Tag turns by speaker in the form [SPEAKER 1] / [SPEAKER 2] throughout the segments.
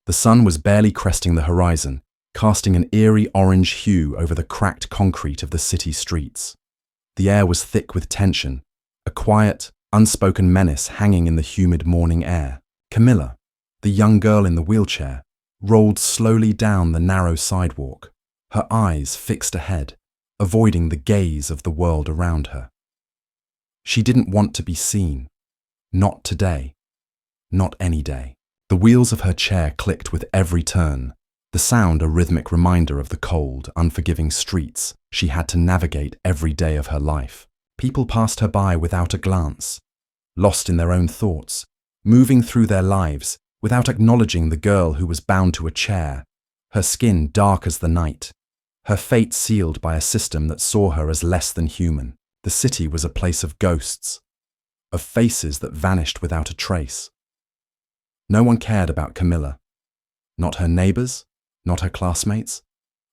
[SPEAKER 1] The sun was barely cresting the horizon, casting an eerie orange hue over the cracked concrete of the city streets. The air was thick with tension, a quiet, unspoken menace hanging in the humid morning air. Camila, the young girl in the wheelchair, rolled slowly down the narrow sidewalk, her eyes fixed ahead, avoiding the gaze of the world around her. She didn't want to be seen. Not today. Not any day. The wheels of her chair clicked with every turn, the sound a rhythmic reminder of the cold, unforgiving streets she had to navigate every day of her life. People passed her by without a glance, lost in their own thoughts, moving through their lives without acknowledging the girl who was bound to a chair, her skin dark as the night, her fate sealed by a system that saw her as less than human. The city was a place of ghosts, of faces that vanished without a trace. No one cared about Camila. Not her neighbors, not her classmates,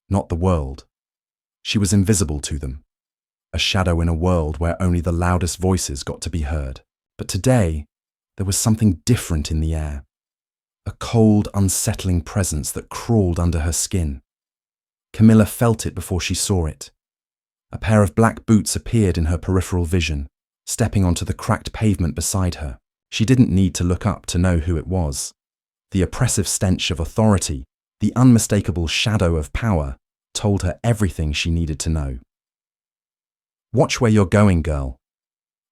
[SPEAKER 1] not the world. She was invisible to them, a shadow in a world where only the loudest voices got to be heard. But today, there was something different in the air, a cold, unsettling presence that crawled under her skin. Camila felt it before she saw it. A pair of black boots appeared in her peripheral vision, stepping onto the cracked pavement beside her. She didn't need to look up to know who it was. The oppressive stench of authority, the unmistakable shadow of power, told her everything she needed to know. "Watch where you're going, girl."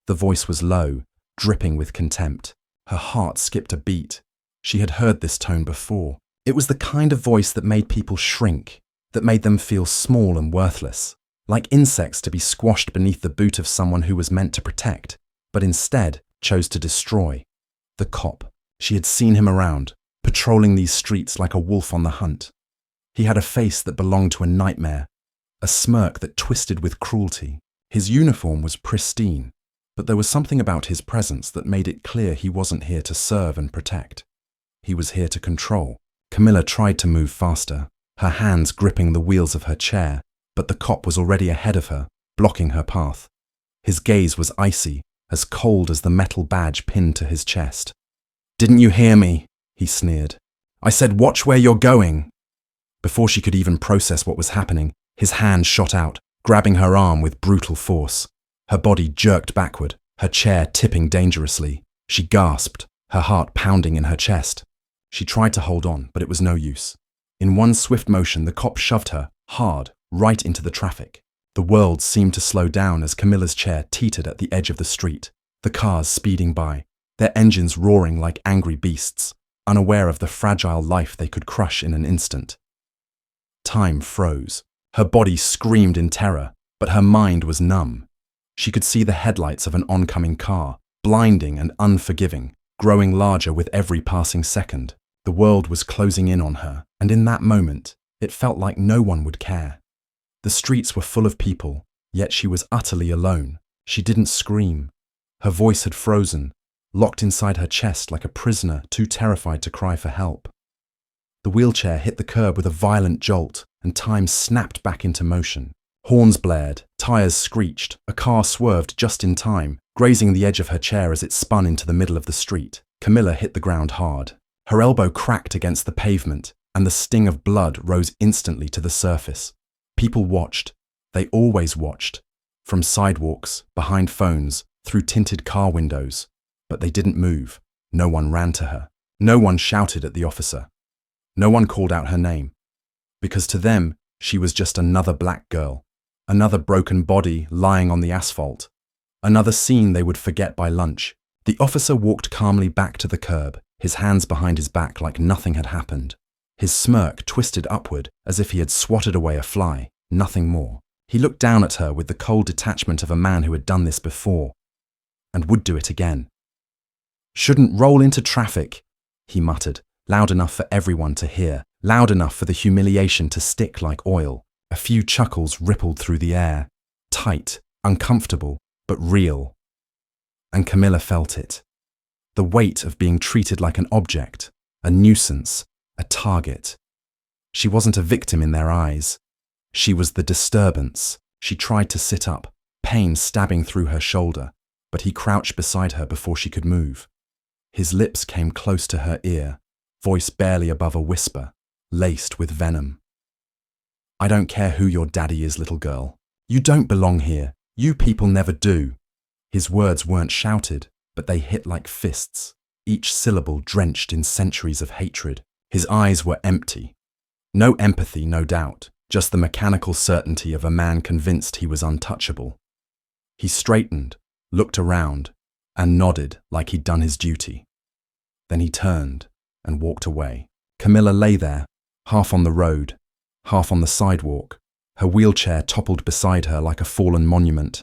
[SPEAKER 1] The voice was low, dripping with contempt. Her heart skipped a beat. She had heard this tone before. It was the kind of voice that made people shrink, that made them feel small and worthless, like insects to be squashed beneath the boot of someone who was meant to protect, but instead chose to destroy. The cop. She had seen him around, patrolling these streets like a wolf on the hunt. He had a face that belonged to a nightmare, a smirk that twisted with cruelty. His uniform was pristine, but there was something about his presence that made it clear he wasn't here to serve and protect. He was here to control. Camila tried to move faster, her hands gripping the wheels of her chair, but the cop was already ahead of her, blocking her path. His gaze was icy, as cold as the metal badge pinned to his chest. "Didn't you hear me?" he sneered. "I said watch where you're going." Before she could even process what was happening, his hand shot out, grabbing her arm with brutal force. Her body jerked backward, her chair tipping dangerously. She gasped, her heart pounding in her chest. She tried to hold on, but it was no use. In one swift motion, the cop shoved her, hard, right into the traffic. The world seemed to slow down as Camila's chair teetered at the edge of the street, the cars speeding by, their engines roaring like angry beasts, unaware of the fragile life they could crush in an instant. Time froze. Her body screamed in terror, but her mind was numb. She could see the headlights of an oncoming car, blinding and unforgiving, growing larger with every passing second. The world was closing in on her, and in that moment, it felt like no one would care. The streets were full of people, yet she was utterly alone. She didn't scream. Her voice had frozen, locked inside her chest like a prisoner too terrified to cry for help. The wheelchair hit the curb with a violent jolt, and time snapped back into motion. Horns blared, tires screeched, a car swerved just in time, grazing the edge of her chair as it spun into the middle of the street. Camila hit the ground hard. Her elbow cracked against the pavement, and the sting of blood rose instantly to the surface. People watched. They always watched. From sidewalks, behind phones, through tinted car windows. But they didn't move. No one ran to her. No one shouted at the officer. No one called out her name. Because to them, she was just another black girl. Another broken body lying on the asphalt. Another scene they would forget by lunch. The officer walked calmly back to the curb, his hands behind his back like nothing had happened. His smirk twisted upward as if he had swatted away a fly, nothing more. He looked down at her with the cold detachment of a man who had done this before, and would do it again. "Shouldn't roll into traffic," he muttered, loud enough for everyone to hear, loud enough for the humiliation to stick like oil. A few chuckles rippled through the air, tight, uncomfortable, but real. And Camila felt it. The weight of being treated like an object, a nuisance, a target. She wasn't a victim in their eyes. She was the disturbance. She tried to sit up, pain stabbing through her shoulder, but he crouched beside her before she could move. His lips came close to her ear, voice barely above a whisper, laced with venom. "I don't care who your daddy is, little girl. You don't belong here. You people never do." His words weren't shouted, but they hit like fists, each syllable drenched in centuries of hatred. His eyes were empty. No empathy, no doubt, just the mechanical certainty of a man convinced he was untouchable. He straightened, looked around, and nodded like he'd done his duty. Then he turned and walked away. Camila lay there, half on the road, half on the sidewalk, her wheelchair toppled beside her like a fallen monument.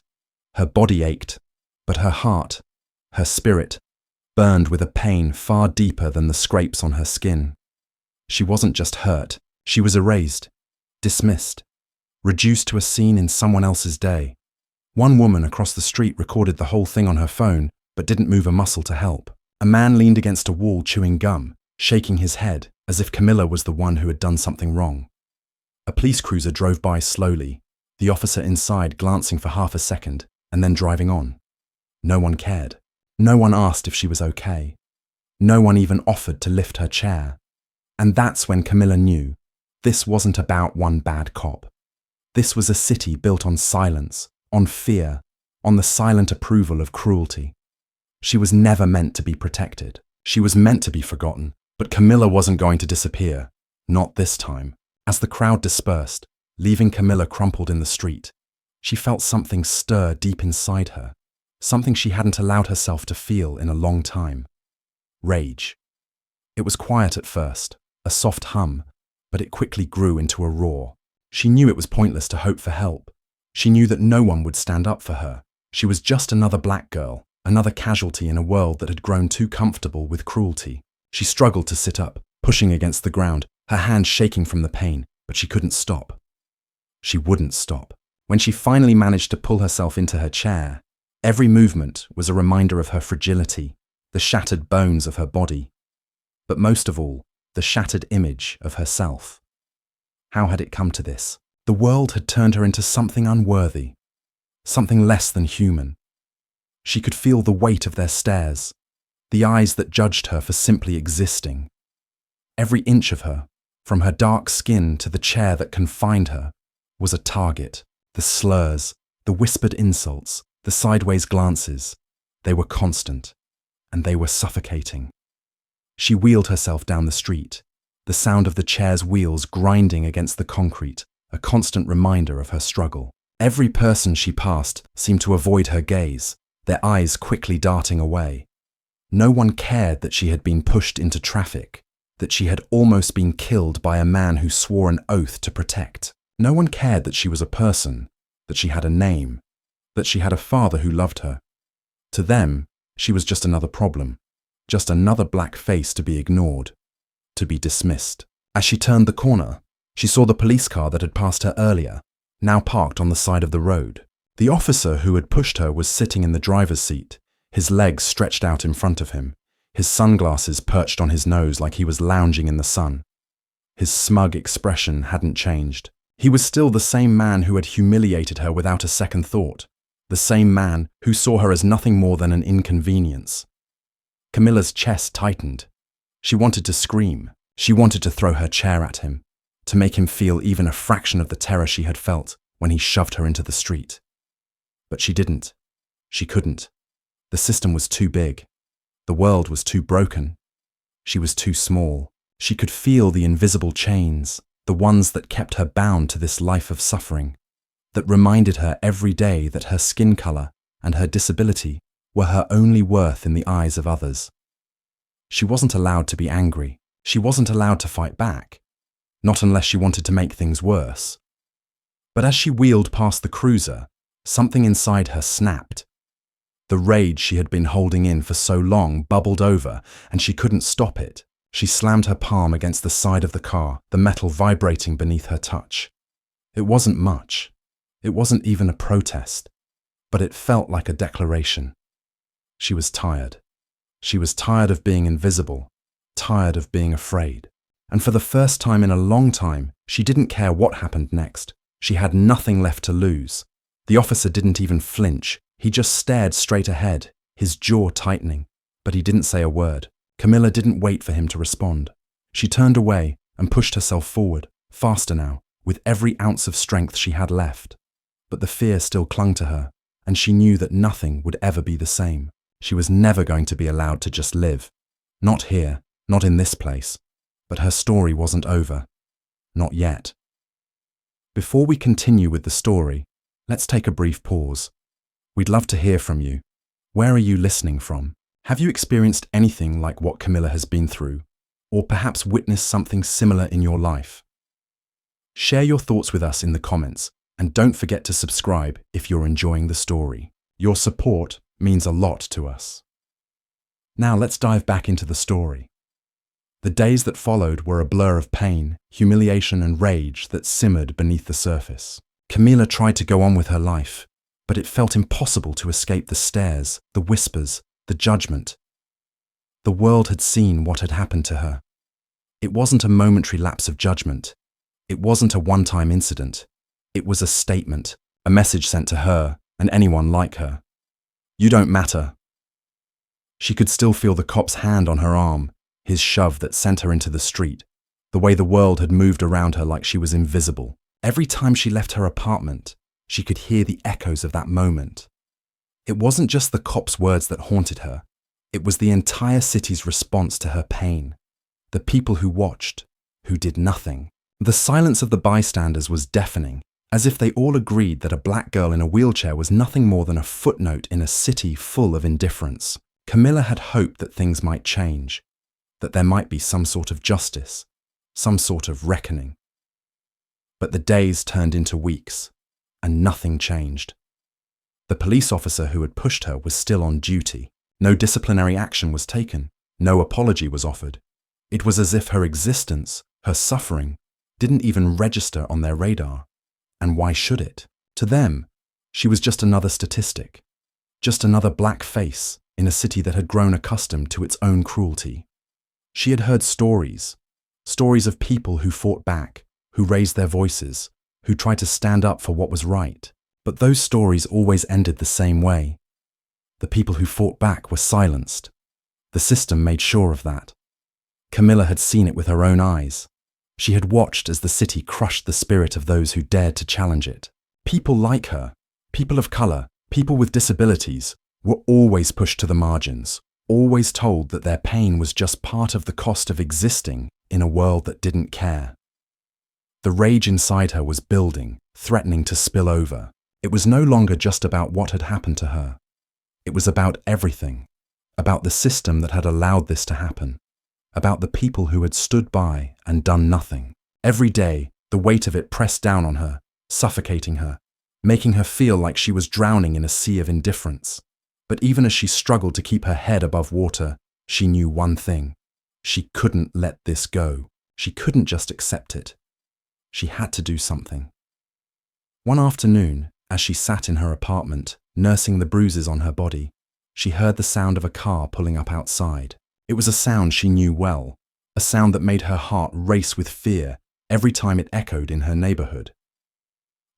[SPEAKER 1] Her body ached, but her heart, her spirit, burned with a pain far deeper than the scrapes on her skin. She wasn't just hurt, she was erased, dismissed, reduced to a scene in someone else's day. One woman across the street recorded the whole thing on her phone, but didn't move a muscle to help. A man leaned against a wall chewing gum, shaking his head, as if Camila was the one who had done something wrong. A police cruiser drove by slowly, the officer inside glancing for half a second, and then driving on. No one cared. No one asked if she was okay. No one even offered to lift her chair. And that's when Camila knew this wasn't about one bad cop. This was a city built on silence, on fear, on the silent approval of cruelty. She was never meant to be protected. She was meant to be forgotten, but Camila wasn't going to disappear. Not this time. As the crowd dispersed, leaving Camila crumpled in the street, she felt something stir deep inside her, something she hadn't allowed herself to feel in a long time. Rage. It was quiet at first, a soft hum, but it quickly grew into a roar. She knew it was pointless to hope for help. She knew that no one would stand up for her. She was just another black girl, another casualty in a world that had grown too comfortable with cruelty. She struggled to sit up, pushing against the ground, her hands shaking from the pain, but she couldn't stop. She wouldn't stop. When she finally managed to pull herself into her chair, every movement was a reminder of her fragility, the shattered bones of her body, but most of all, the shattered image of herself. How had it come to this? The world had turned her into something unworthy, something less than human. She could feel the weight of their stares, the eyes that judged her for simply existing. Every inch of her, from her dark skin to the chair that confined her, was a target. The slurs, the whispered insults, the sideways glances, they were constant, and they were suffocating. She wheeled herself down the street, the sound of the chair's wheels grinding against the concrete, a constant reminder of her struggle. Every person she passed seemed to avoid her gaze, their eyes quickly darting away. No one cared that she had been pushed into traffic, that she had almost been killed by a man who swore an oath to protect. No one cared that she was a person, that she had a name, that she had a father who loved her. To them, she was just another problem, just another black face to be ignored, to be dismissed. As she turned the corner, she saw the police car that had passed her earlier, now parked on the side of the road. The officer who had pushed her was sitting in the driver's seat, his legs stretched out in front of him, his sunglasses perched on his nose like he was lounging in the sun. His smug expression hadn't changed. He was still the same man who had humiliated her without a second thought, the same man who saw her as nothing more than an inconvenience. Camila's chest tightened. She wanted to scream. She wanted to throw her chair at him, to make him feel even a fraction of the terror she had felt when he shoved her into the street. But she didn't. She couldn't. The system was too big. The world was too broken. She was too small. She could feel the invisible chains, the ones that kept her bound to this life of suffering, that reminded her every day that her skin color and her disability were her only worth in the eyes of others. She wasn't allowed to be angry. She wasn't allowed to fight back, not unless she wanted to make things worse. But as she wheeled past the cruiser, something inside her snapped. The rage she had been holding in for so long bubbled over, and she couldn't stop it. She slammed her palm against the side of the car, the metal vibrating beneath her touch. It wasn't much. It wasn't even a protest, but it felt like a declaration. She was tired. She was tired of being invisible, tired of being afraid. And for the first time in a long time, she didn't care what happened next. She had nothing left to lose. The officer didn't even flinch. He just stared straight ahead, his jaw tightening, but he didn't say a word. Camila didn't wait for him to respond. She turned away and pushed herself forward, faster now, with every ounce of strength she had left. But the fear still clung to her, and she knew that nothing would ever be the same. She was never going to be allowed to just live. Not here, not in this place. But her story wasn't over. Not yet. Before we continue with the story, let's take a brief pause. We'd love to hear from you. Where are you listening from? Have you experienced anything like what Camila has been through? Or perhaps witnessed something similar in your life? Share your thoughts with us in the comments, and don't forget to subscribe if you're enjoying the story. Your support means a lot to us. Now let's dive back into the story. The days that followed were a blur of pain, humiliation, and rage that simmered beneath the surface. Camila tried to go on with her life, but it felt impossible to escape the stares, the whispers, the judgment. The world had seen what had happened to her. It wasn't a momentary lapse of judgment. It wasn't a one-time incident. It was a statement, a message sent to her and anyone like her. You don't matter. She could still feel the cop's hand on her arm, his shove that sent her into the street, the way the world had moved around her like she was invisible. Every time she left her apartment, she could hear the echoes of that moment. It wasn't just the cop's words that haunted her. It was the entire city's response to her pain. The people who watched, who did nothing. The silence of the bystanders was deafening, as if they all agreed that a black girl in a wheelchair was nothing more than a footnote in a city full of indifference. Camila had hoped that things might change, that there might be some sort of justice, some sort of reckoning. But the days turned into weeks, and nothing changed. The police officer who had pushed her was still on duty. No disciplinary action was taken. No apology was offered. It was as if her existence, her suffering, didn't even register on their radar. And why should it? To them, she was just another statistic, just another black face in a city that had grown accustomed to its own cruelty. She had heard stories of people who fought back, who raised their voices, who tried to stand up for what was right. But those stories always ended the same way. The people who fought back were silenced. The system made sure of that. Camila had seen it with her own eyes. She had watched as the city crushed the spirit of those who dared to challenge it. People like her, people of color, people with disabilities, were always pushed to the margins, always told that their pain was just part of the cost of existing in a world that didn't care. The rage inside her was building, threatening to spill over. It was no longer just about what had happened to her. It was about everything, about the system that had allowed this to happen, about the people who had stood by and done nothing. Every day, the weight of it pressed down on her, suffocating her, making her feel like she was drowning in a sea of indifference. But even as she struggled to keep her head above water, she knew one thing. She couldn't let this go. She couldn't just accept it. She had to do something. One afternoon, as she sat in her apartment, nursing the bruises on her body, she heard the sound of a car pulling up outside. It was a sound she knew well, a sound that made her heart race with fear every time it echoed in her neighborhood.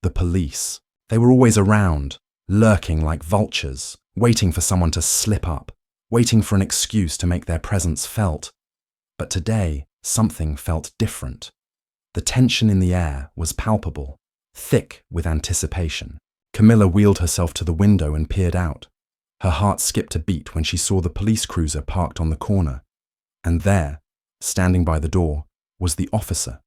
[SPEAKER 1] The police. They were always around, lurking like vultures, waiting for someone to slip up, waiting for an excuse to make their presence felt. But today, something felt different. The tension in the air was palpable, thick with anticipation. Camila wheeled herself to the window and peered out. Her heart skipped a beat when she saw the police cruiser parked on the corner. And there, standing by the door, was the officer,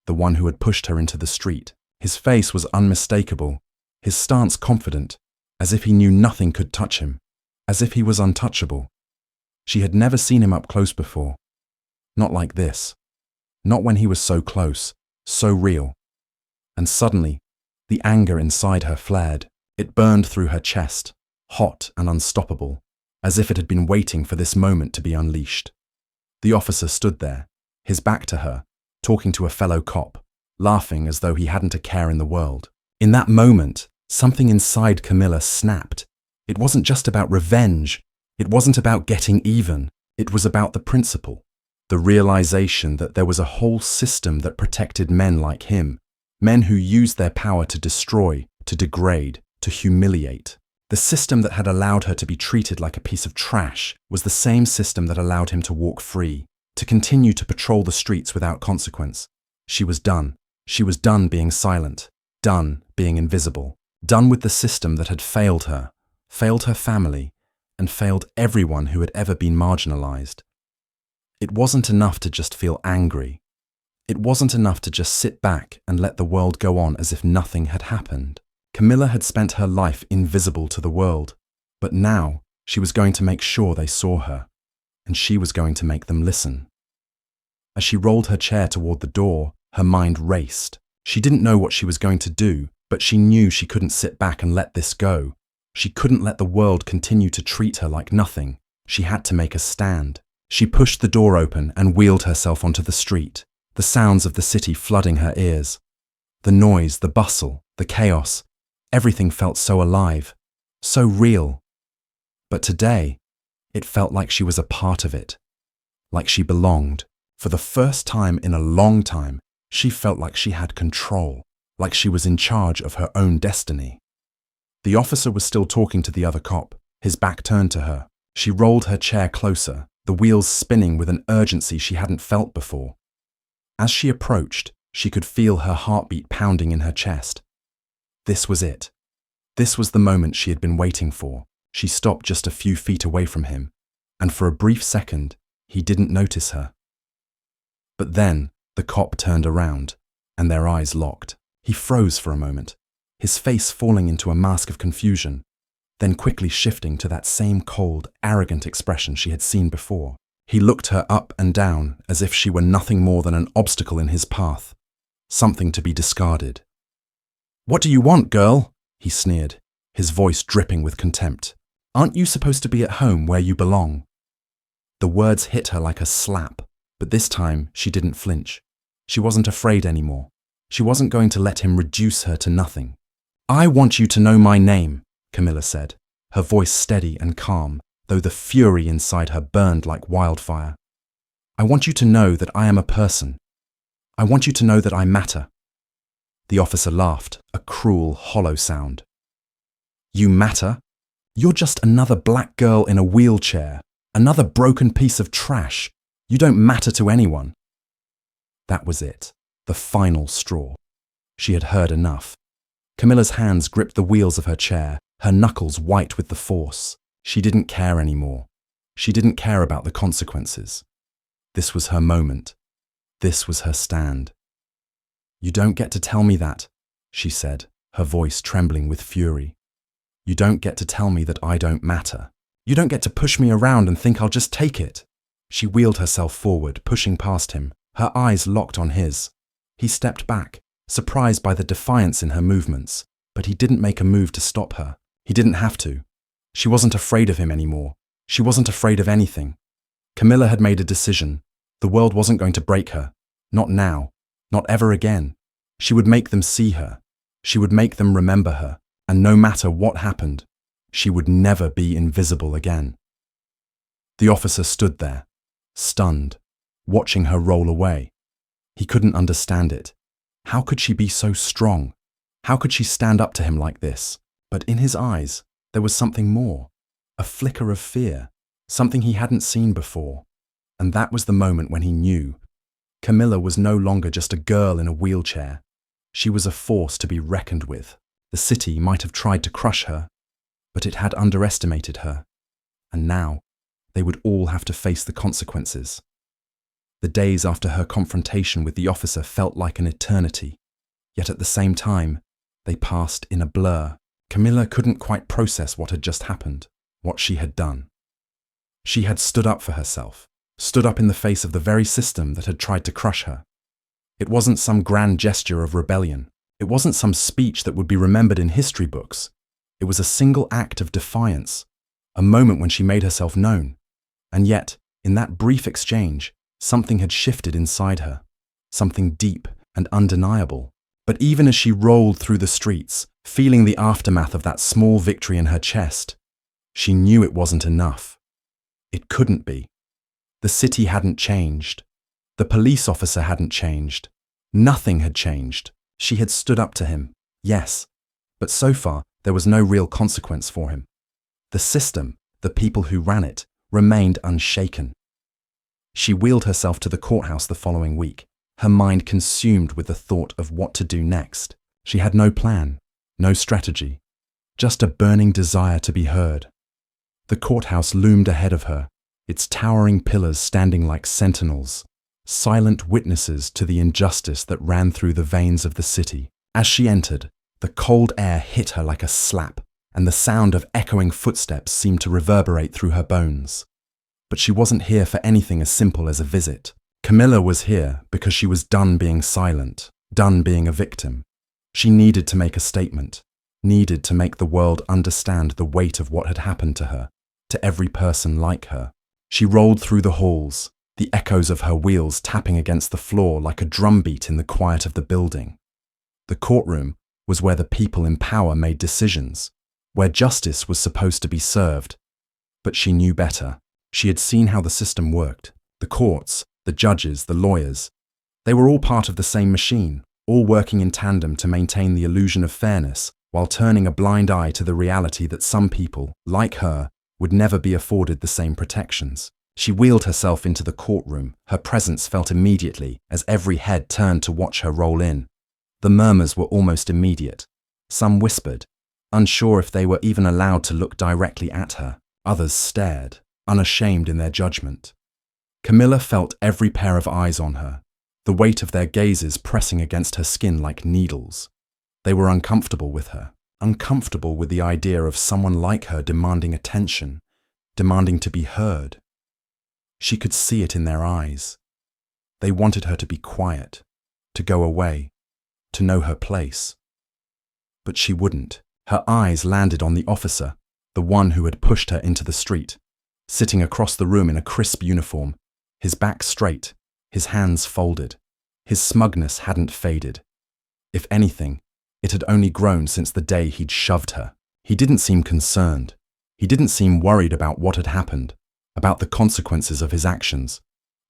[SPEAKER 1] the one who had pushed her into the street. His face was unmistakable, his stance confident, as if he knew nothing could touch him, as if he was untouchable. She had never seen him up close before. Not like this. Not when he was so close, so real. And suddenly, the anger inside her flared. It burned through her chest, hot and unstoppable, as if it had been waiting for this moment to be unleashed. The officer stood there, his back to her, talking to a fellow cop, laughing as though he hadn't a care in the world. In that moment, something inside Camila snapped. It wasn't just about revenge. It wasn't about getting even. It was about the principle, the realization that there was a whole system that protected men like him, men who used their power to destroy, to degrade, to humiliate. The system that had allowed her to be treated like a piece of trash was the same system that allowed him to walk free, to continue to patrol the streets without consequence. She was done. She was done being silent, done being invisible, done with the system that had failed her family, and failed everyone who had ever been marginalized. It wasn't enough to just feel angry. It wasn't enough to just sit back and let the world go on as if nothing had happened. Camila had spent her life invisible to the world, but now she was going to make sure they saw her, and she was going to make them listen. As she rolled her chair toward the door, her mind raced. She didn't know what she was going to do, but she knew she couldn't sit back and let this go. She couldn't let the world continue to treat her like nothing. She had to make a stand. She pushed the door open and wheeled herself onto the street, the sounds of the city flooding her ears. The noise, the bustle, the chaos, everything felt so alive, so real. But today, it felt like she was a part of it, like she belonged. For the first time in a long time, she felt like she had control, like she was in charge of her own destiny. The officer was still talking to the other cop, his back turned to her. She rolled her chair closer, the wheels spinning with an urgency she hadn't felt before. As she approached, she could feel her heartbeat pounding in her chest. This was it. This was the moment she had been waiting for. She stopped just a few feet away from him, and for a brief second, he didn't notice her. But then, the cop turned around, and their eyes locked. He froze for a moment, his face falling into a mask of confusion, then quickly shifting to that same cold, arrogant expression she had seen before. He looked her up and down as if she were nothing more than an obstacle in his path, something to be discarded. "What do you want, girl?" he sneered, his voice dripping with contempt. "Aren't you supposed to be at home where you belong?" The words hit her like a slap, but this time she didn't flinch. She wasn't afraid anymore. She wasn't going to let him reduce her to nothing. "I want you to know my name," Camila said, her voice steady and calm, though the fury inside her burned like wildfire. "I want you to know that I am a person. I want you to know that I matter." The officer laughed, a cruel, hollow sound. "You matter? You're just another black girl in a wheelchair, another broken piece of trash. You don't matter to anyone." That was it, the final straw. She had heard enough. Camilla's hands gripped the wheels of her chair, her knuckles white with the force. She didn't care anymore. She didn't care about the consequences. This was her moment. This was her stand. "You don't get to tell me that," she said, her voice trembling with fury. "You don't get to tell me that I don't matter. You don't get to push me around and think I'll just take it." She wheeled herself forward, pushing past him, her eyes locked on his. He stepped back, surprised by the defiance in her movements, but he didn't make a move to stop her. He didn't have to. She wasn't afraid of him anymore. She wasn't afraid of anything. Camila had made a decision. The world wasn't going to break her. Not now. Not ever again. She would make them see her. She would make them remember her. And no matter what happened, she would never be invisible again. The officer stood there, stunned, watching her roll away. He couldn't understand it. How could she be so strong? How could she stand up to him like this? But in his eyes, there was something more, a flicker of fear, something he hadn't seen before. And that was the moment when he knew. Camila was no longer just a girl in a wheelchair. She was a force to be reckoned with. The city might have tried to crush her, but it had underestimated her. And now, they would all have to face the consequences. The days after her confrontation with the officer felt like an eternity, yet at the same time, they passed in a blur. Camila couldn't quite process what had just happened, what she had done. She had stood up for herself, stood up in the face of the very system that had tried to crush her. It wasn't some grand gesture of rebellion. It wasn't some speech that would be remembered in history books. It was a single act of defiance, a moment when she made herself known. And yet, in that brief exchange, something had shifted inside her, something deep and undeniable. But even as she rolled through the streets, feeling the aftermath of that small victory in her chest, she knew it wasn't enough. It couldn't be. The city hadn't changed. The police officer hadn't changed. Nothing had changed. She had stood up to him, yes, but so far there was no real consequence for him. The system, the people who ran it, remained unshaken. She wheeled herself to the courthouse the following week, her mind consumed with the thought of what to do next. She had no plan, no strategy, just a burning desire to be heard. The courthouse loomed ahead of her, its towering pillars standing like sentinels, silent witnesses to the injustice that ran through the veins of the city. As she entered, the cold air hit her like a slap, and the sound of echoing footsteps seemed to reverberate through her bones. But she wasn't here for anything as simple as a visit. Camila was here because she was done being silent, done being a victim. She needed to make a statement, needed to make the world understand the weight of what had happened to her, to every person like her. She rolled through the halls, the echoes of her wheels tapping against the floor like a drumbeat in the quiet of the building. The courtroom was where the people in power made decisions, where justice was supposed to be served. But she knew better. She had seen how the system worked. The courts, the judges, the lawyers, they were all part of the same machine, all working in tandem to maintain the illusion of fairness, while turning a blind eye to the reality that some people, like her, would never be afforded the same protections. She wheeled herself into the courtroom, her presence felt immediately as every head turned to watch her roll in. The murmurs were almost immediate. Some whispered, unsure if they were even allowed to look directly at her. Others stared, unashamed in their judgment. Camila felt every pair of eyes on her, the weight of their gazes pressing against her skin like needles. They were uncomfortable with her, uncomfortable with the idea of someone like her demanding attention, demanding to be heard. She could see it in their eyes. They wanted her to be quiet, to go away, to know her place. But she wouldn't. Her eyes landed on the officer, the one who had pushed her into the street, sitting across the room in a crisp uniform, his back straight, his hands folded. His smugness hadn't faded. If anything, it had only grown since the day he'd shoved her. He didn't seem concerned. He didn't seem worried about what had happened, about the consequences of his actions.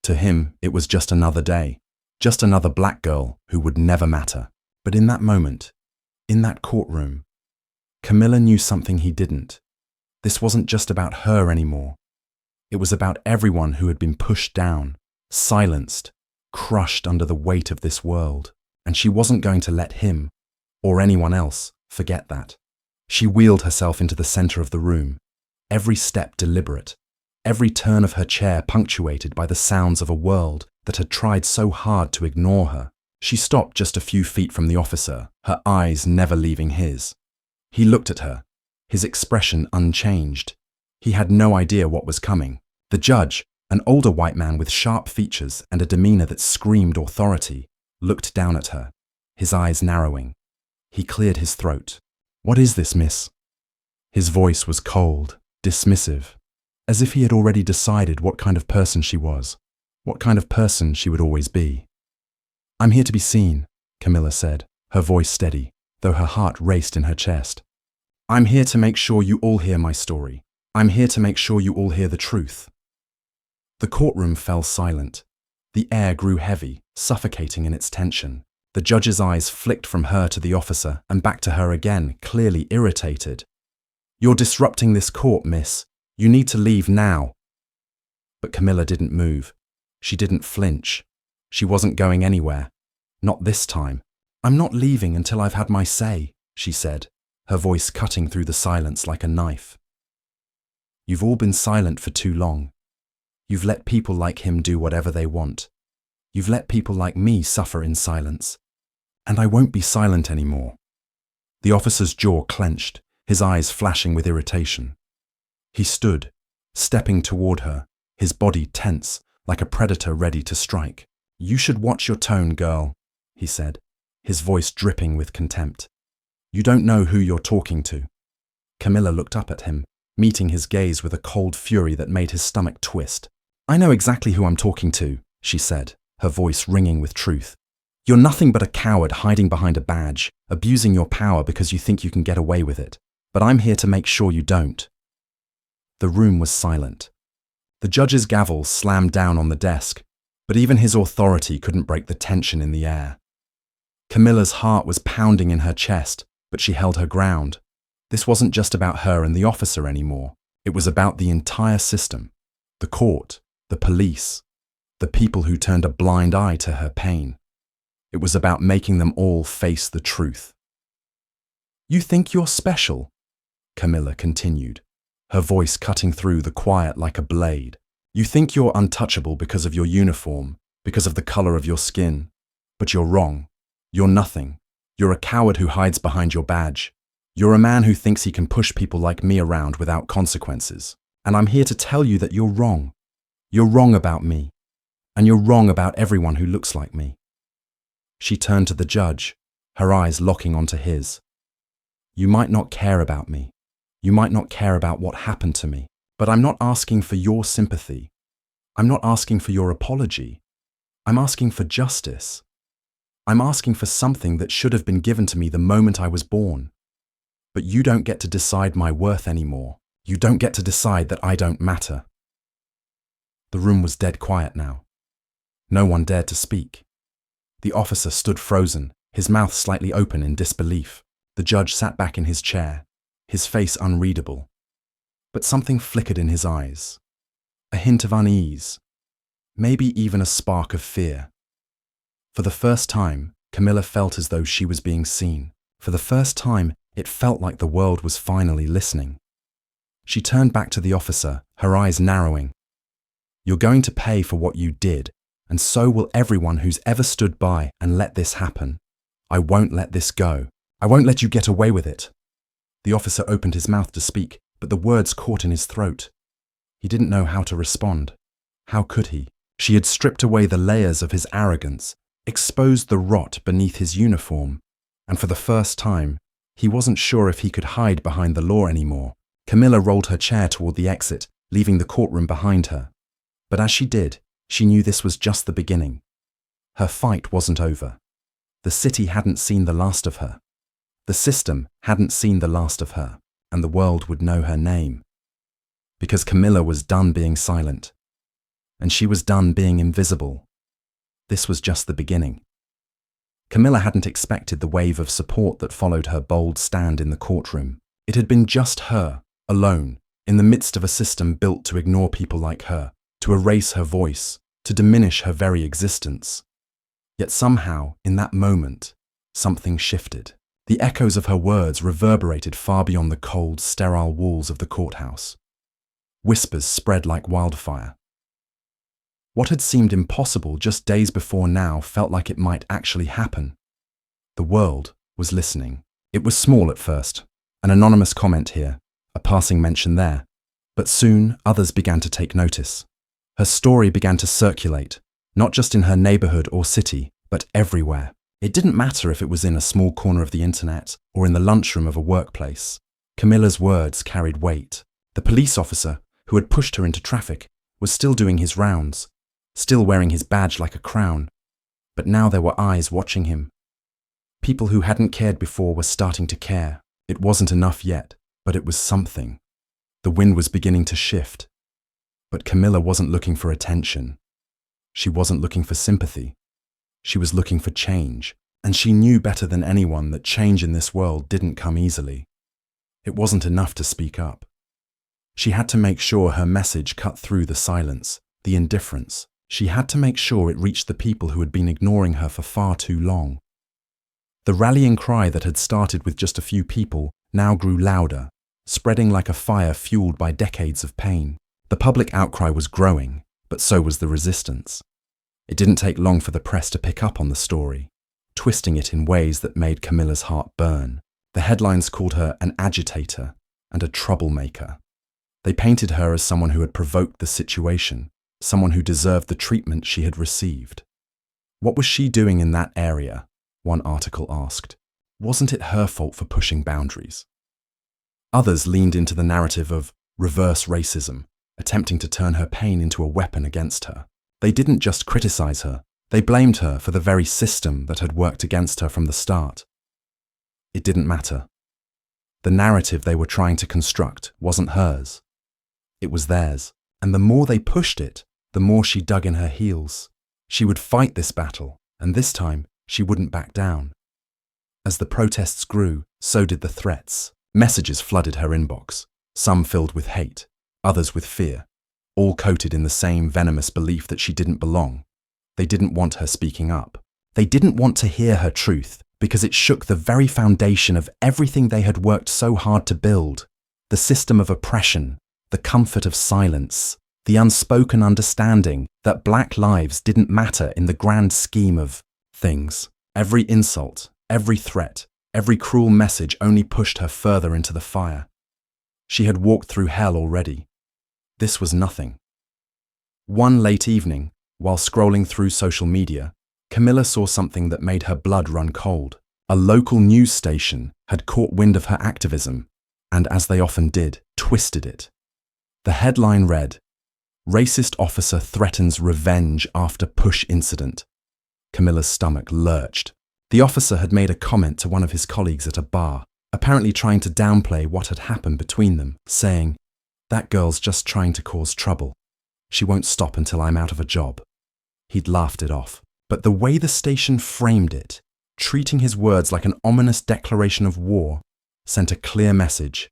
[SPEAKER 1] To him, it was just another day, just another black girl who would never matter. But in that moment, in that courtroom, Camila knew something he didn't. This wasn't just about her anymore. It was about everyone who had been pushed down, silenced, crushed under the weight of this world. And she wasn't going to let him, or anyone else, forget that. She wheeled herself into the center of the room, every step deliberate, every turn of her chair punctuated by the sounds of a world that had tried so hard to ignore her. She stopped just a few feet from the officer, her eyes never leaving his. He looked at her, his expression unchanged. He had no idea what was coming. The judge, an older white man with sharp features and a demeanor that screamed authority, looked down at her, his eyes narrowing. He cleared his throat. "What is this, miss?" His voice was cold, dismissive, as if he had already decided what kind of person she was, what kind of person she would always be. "I'm here to be seen," Camila said, her voice steady, though her heart raced in her chest. "I'm here to make sure you all hear my story. I'm here to make sure you all hear the truth." The courtroom fell silent. The air grew heavy, suffocating in its tension. The judge's eyes flicked from her to the officer and back to her again, clearly irritated. "You're disrupting this court, miss. You need to leave now." But Camila didn't move. She didn't flinch. She wasn't going anywhere. Not this time. "I'm not leaving until I've had my say," she said, her voice cutting through the silence like a knife. "You've all been silent for too long. You've let people like him do whatever they want. You've let people like me suffer in silence. And I won't be silent anymore." The officer's jaw clenched, his eyes flashing with irritation. He stood, stepping toward her, his body tense, like a predator ready to strike. "You should watch your tone, girl," he said, his voice dripping with contempt. "You don't know who you're talking to." Camila looked up at him, meeting his gaze with a cold fury that made his stomach twist. "I know exactly who I'm talking to," she said, her voice ringing with truth. "You're nothing but a coward hiding behind a badge, abusing your power because you think you can get away with it. But I'm here to make sure you don't." The room was silent. The judge's gavel slammed down on the desk, but even his authority couldn't break the tension in the air. Camila's heart was pounding in her chest, but she held her ground. This wasn't just about her and the officer anymore. It was about the entire system. The court, the police, the people who turned a blind eye to her pain. It was about making them all face the truth. "You think you're special?" Camila continued, her voice cutting through the quiet like a blade. "You think you're untouchable because of your uniform, because of the color of your skin. But you're wrong. You're nothing. You're a coward who hides behind your badge. You're a man who thinks he can push people like me around without consequences. And I'm here to tell you that you're wrong. You're wrong about me. And you're wrong about everyone who looks like me." She turned to the judge, her eyes locking onto his. "You might not care about me. You might not care about what happened to me. But I'm not asking for your sympathy. I'm not asking for your apology. I'm asking for justice. I'm asking for something that should have been given to me the moment I was born. But you don't get to decide my worth anymore. You don't get to decide that I don't matter." The room was dead quiet now. No one dared to speak. The officer stood frozen, his mouth slightly open in disbelief. The judge sat back in his chair, his face unreadable. But something flickered in his eyes. A hint of unease. Maybe even a spark of fear. For the first time, Camila felt as though she was being seen. For the first time, it felt like the world was finally listening. She turned back to the officer, her eyes narrowing. "You're going to pay for what you did, and so will everyone who's ever stood by and let this happen. I won't let this go. I won't let you get away with it." The officer opened his mouth to speak, but the words caught in his throat. He didn't know how to respond. How could he? She had stripped away the layers of his arrogance, exposed the rot beneath his uniform, and for the first time, he wasn't sure if he could hide behind the law anymore. Camila rolled her chair toward the exit, leaving the courtroom behind her. But as she did, she knew this was just the beginning. Her fight wasn't over. The city hadn't seen the last of her. The system hadn't seen the last of her, and the world would know her name. Because Camila was done being silent, and she was done being invisible. This was just the beginning. Camila hadn't expected the wave of support that followed her bold stand in the courtroom. It had been just her, alone, in the midst of a system built to ignore people like her, to erase her voice, to diminish her very existence. Yet somehow, in that moment, something shifted. The echoes of her words reverberated far beyond the cold, sterile walls of the courthouse. Whispers spread like wildfire. What had seemed impossible just days before now felt like it might actually happen. The world was listening. It was small at first, an anonymous comment here, a passing mention there, but soon others began to take notice. Her story began to circulate, not just in her neighborhood or city, but everywhere. It didn't matter if it was in a small corner of the internet or in the lunchroom of a workplace. Camila's words carried weight. The police officer, who had pushed her into traffic, was still doing his rounds, still wearing his badge like a crown. But now there were eyes watching him. People who hadn't cared before were starting to care. It wasn't enough yet, but it was something. The wind was beginning to shift. But Camila wasn't looking for attention. She wasn't looking for sympathy. She was looking for change, and she knew better than anyone that change in this world didn't come easily. It wasn't enough to speak up. She had to make sure her message cut through the silence, the indifference. She had to make sure it reached the people who had been ignoring her for far too long. The rallying cry that had started with just a few people now grew louder, spreading like a fire fueled by decades of pain. The public outcry was growing, but so was the resistance. It didn't take long for the press to pick up on the story, twisting it in ways that made Camila's heart burn. The headlines called her an agitator and a troublemaker. They painted her as someone who had provoked the situation, someone who deserved the treatment she had received. What was she doing in that area? One article asked. Wasn't it her fault for pushing boundaries? Others leaned into the narrative of reverse racism, attempting to turn her pain into a weapon against her. They didn't just criticize her, they blamed her for the very system that had worked against her from the start. It didn't matter. The narrative they were trying to construct wasn't hers. It was theirs, and the more they pushed it, the more she dug in her heels. She would fight this battle, and this time she wouldn't back down. As the protests grew, so did the threats. Messages flooded her inbox, some filled with hate, others with fear. all coated in the same venomous belief that she didn't belong. They didn't want her speaking up. They didn't want to hear her truth because it shook the very foundation of everything they had worked so hard to build. The system of oppression, the comfort of silence, the unspoken understanding that Black lives didn't matter in the grand scheme of things. Every insult, every threat, every cruel message only pushed her further into the fire. She had walked through hell already. This was nothing. One late evening, while scrolling through social media, Camila saw something that made her blood run cold. A local news station had caught wind of her activism, and as they often did, twisted it. The headline read, "Racist officer threatens revenge after push incident." Camila's stomach lurched. The officer had made a comment to one of his colleagues at a bar, apparently trying to downplay what had happened between them, saying, "That girl's just trying to cause trouble. She won't stop until I'm out of a job." He'd laughed it off. But the way the station framed it, treating his words like an ominous declaration of war, sent a clear message.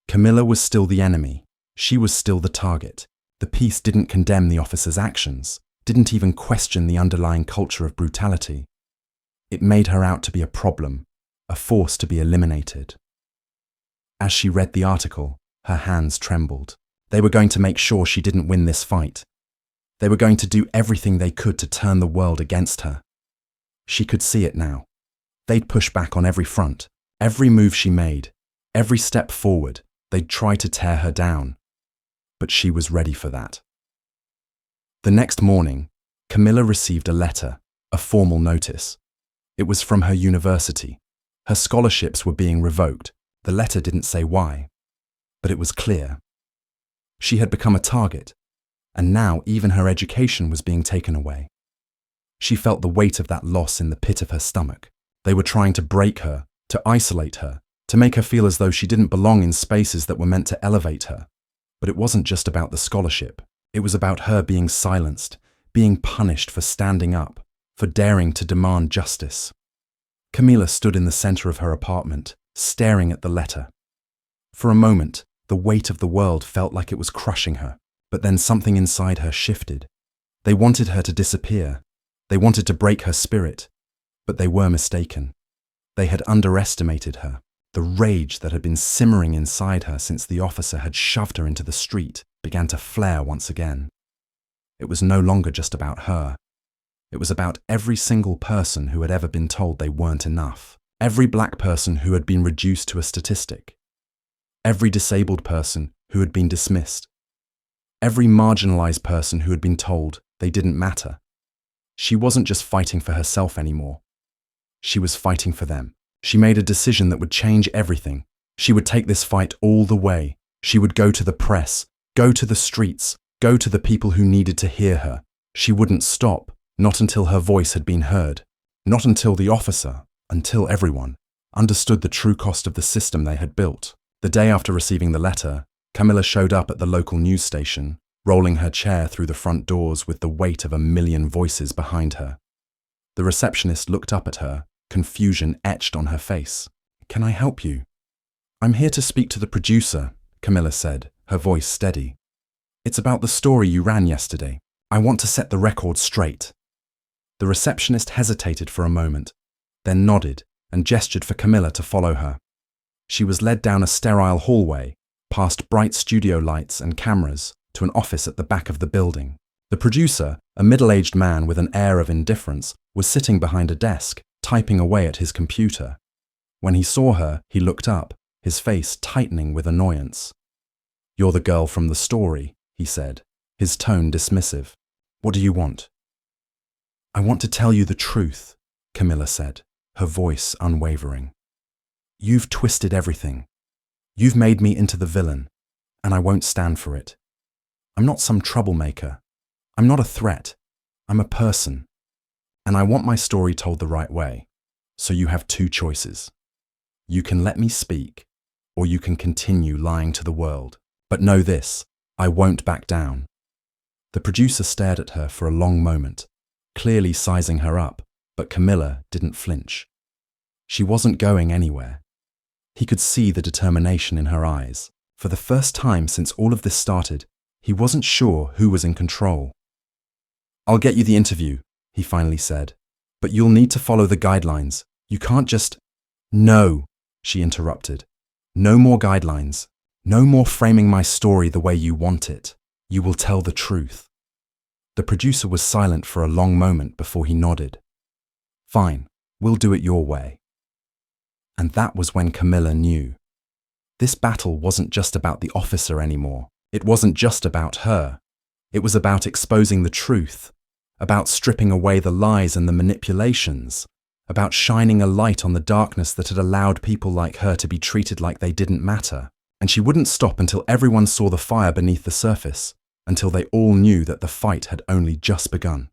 [SPEAKER 1] Camila was still the enemy. She was still the target. The piece didn't condemn the officer's actions, didn't even question the underlying culture of brutality. It made her out to be a problem, a force to be eliminated. As she read the article, her hands trembled. They were going to make sure she didn't win this fight. They were going to do everything they could to turn the world against her. She could see it now. They'd push back on every front. Every move she made, every step forward, they'd try to tear her down. But she was ready for that. The next morning, Camila received a letter, a formal notice. It was from her university. Her scholarships were being revoked. The letter didn't say why, but it was clear. She had become a target, and now even her education was being taken away. She felt the weight of that loss in the pit of her stomach. They were trying to break her, to isolate her, to make her feel as though she didn't belong in spaces that were meant to elevate her. But it wasn't just about the scholarship. It was about her being silenced, being punished for standing up, for daring to demand justice. Camila stood in the center of her apartment, staring at the letter. For a moment, the weight of the world felt like it was crushing her. But then something inside her shifted. They wanted her to disappear. They wanted to break her spirit. But they were mistaken. They had underestimated her. The rage that had been simmering inside her since the officer had shoved her into the street began to flare once again. It was no longer just about her. It was about every single person who had ever been told they weren't enough. Every Black person who had been reduced to a statistic. Every disabled person who had been dismissed. Every marginalized person who had been told they didn't matter. She wasn't just fighting for herself anymore. She was fighting for them. She made a decision that would change everything. She would take this fight all the way. She would go to the press, go to the streets, go to the people who needed to hear her. She wouldn't stop, not until her voice had been heard. Not until the officer, until everyone, understood the true cost of the system they had built. The day after receiving the letter, Camila showed up at the local news station, rolling her chair through the front doors with the weight of a million voices behind her. The receptionist looked up at her, confusion etched on her face. "Can I help you?" "I'm here to speak to the producer," Camila said, her voice steady. "It's about the story you ran yesterday. I want to set the record straight." The receptionist hesitated for a moment, then nodded and gestured for Camila to follow her. She was led down a sterile hallway, past bright studio lights and cameras, to an office at the back of the building. The producer, a middle-aged man with an air of indifference, was sitting behind a desk, typing away at his computer. When he saw her, he looked up, his face tightening with annoyance. "You're the girl from the story," he said, his tone dismissive. "What do you want?" "I want to tell you the truth," Camila said, her voice unwavering. "You've twisted everything. You've made me into the villain, and I won't stand for it. I'm not some troublemaker. I'm not a threat. I'm a person. And I want my story told the right way. So you have two choices. You can let me speak, or you can continue lying to the world. But know this, I won't back down." The producer stared at her for a long moment, clearly sizing her up, but Camila didn't flinch. She wasn't going anywhere. He could see the determination in her eyes. For the first time since all of this started, He wasn't sure who was in control. "I'll get you the interview," he finally said. "But you'll need to follow the guidelines. You can't just—" "No," she interrupted. "No more guidelines. No more framing my story the way you want it. You will tell the truth." The producer was silent for a long moment before he nodded. "Fine, we'll do it your way." And that was when Camila knew. This battle wasn't just about the officer anymore. It wasn't just about her. It was about exposing the truth, about stripping away the lies and the manipulations, about shining a light on the darkness that had allowed people like her to be treated like they didn't matter. And she wouldn't stop until everyone saw the fire beneath the surface, until they all knew that the fight had only just begun.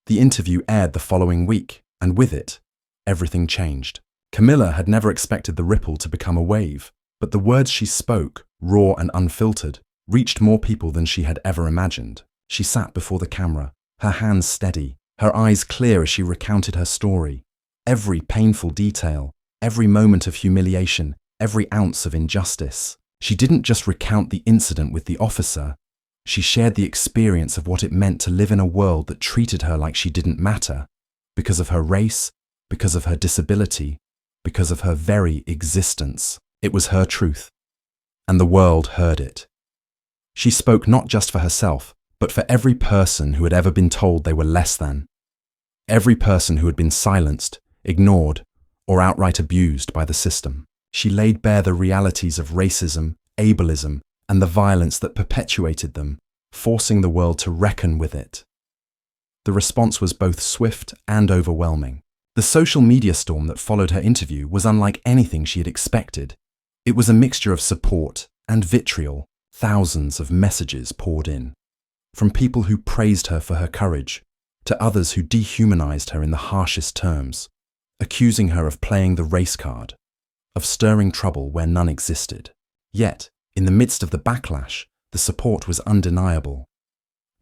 [SPEAKER 1] The interview aired the following week, and with it, everything changed. Camila had never expected the ripple to become a wave, but the words she spoke, raw and unfiltered, reached more people than she had ever imagined. She sat before the camera, her hands steady, her eyes clear as she recounted her story. Every painful detail, every moment of humiliation, every ounce of injustice. She didn't just recount the incident with the officer. She shared the experience of what it meant to live in a world that treated her like she didn't matter, because of her race, because of her disability, because of her very existence. It was her truth, and the world heard it. She spoke not just for herself, but for every person who had ever been told they were less than. Every person who had been silenced, ignored, or outright abused by the system. She laid bare the realities of racism, ableism, and the violence that perpetuated them, forcing the world to reckon with it. The response was both swift and overwhelming. The social media storm that followed her interview was unlike anything she had expected. It was a mixture of support and vitriol. Thousands of messages poured in, from people who praised her for her courage, to others who dehumanized her in the harshest terms, accusing her of playing the race card, of stirring trouble where none existed. Yet, in the midst of the backlash, the support was undeniable.